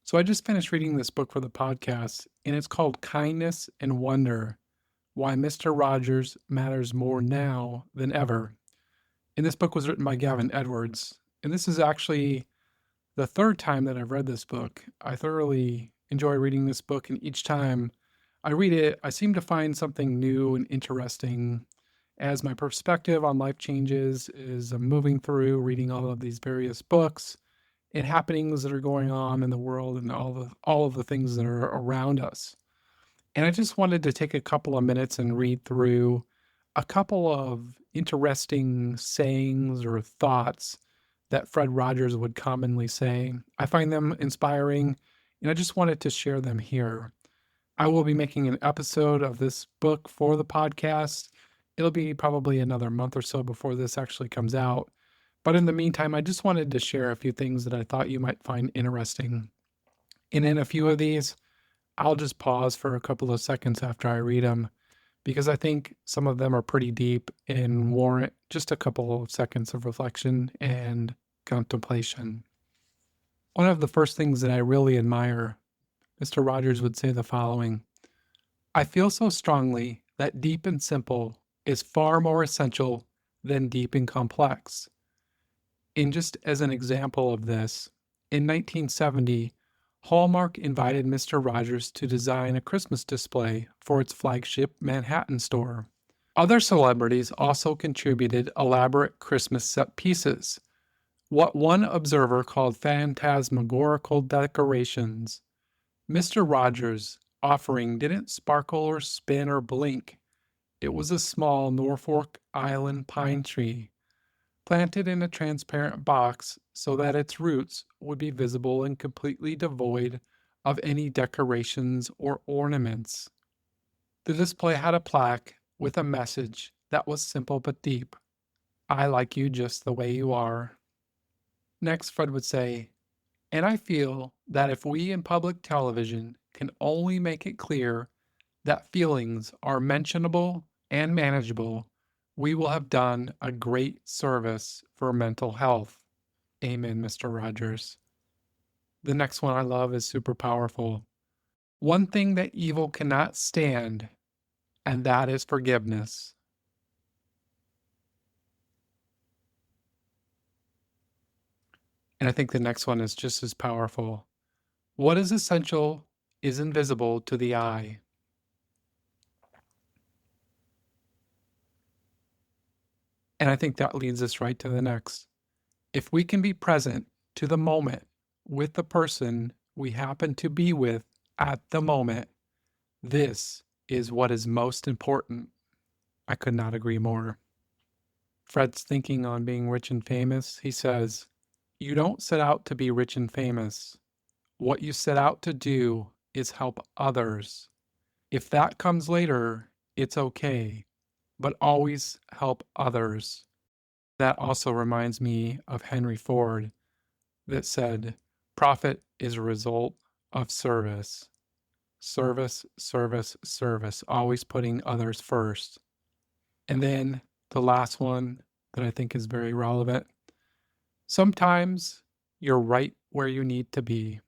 So I just finished reading this book for the podcast, and it's called Kindness and Wonder: Why Mr. Rogers Matters More Now Than Ever. And this book was written by Gavin Edwards. And this is actually the third time that I've read this book. I thoroughly enjoy reading this book, and each time I read it, I seem to find something new and interesting as my perspective on life changes as I'm moving through reading all of these various books and happenings that are going on in the world and all of the things that are around us. And I just wanted to take a couple of minutes and read through a couple of interesting sayings or thoughts that Fred Rogers would commonly say. I find them inspiring, and I just wanted to share them here. I will be making an episode of this book for the podcast. It'll be probably another month or so before this actually comes out. But in the meantime, I just wanted to share a few things that I thought you might find interesting. And in a few of these, I'll just pause for a couple of seconds after I read them because I think some of them are pretty deep and warrant just a couple of seconds of reflection and contemplation. One of the first things that I really admire, Mr. Rogers would say the following: I feel so strongly that deep and simple is far more essential than deep and complex. And just as an example of this, in 1970, Hallmark invited Mr. Rogers to design a Christmas display for its flagship Manhattan store. Other celebrities also contributed elaborate Christmas set pieces, what one observer called phantasmagorical decorations. Mr. Rogers' offering didn't sparkle or spin or blink. It was a small Norfolk Island pine tree, planted in a transparent box so that its roots would be visible and completely devoid of any decorations or ornaments. The display had a plaque with a message that was simple but deep: I like you just the way you are. Next, Fred would say, and I feel that if we in public television can only make it clear that feelings are mentionable and manageable, we will have done a great service for mental health. Amen, Mr. Rogers. The next one I love is super powerful. One thing that evil cannot stand, and that is forgiveness. And I think the next one is just as powerful. What is essential is invisible to the eye. And I think that leads us right to the next. If we can be present to the moment with the person we happen to be with at the moment, this is what is most important. I could not agree more. Fred's thinking on being rich and famous. He says, you don't set out to be rich and famous. What you set out to do is help others. If that comes later, it's okay, but always help others. That also reminds me of Henry Ford that said, profit is a result of service. Service, service, service, always putting others first. And then the last one that I think is very relevant. Sometimes you're right where you need to be.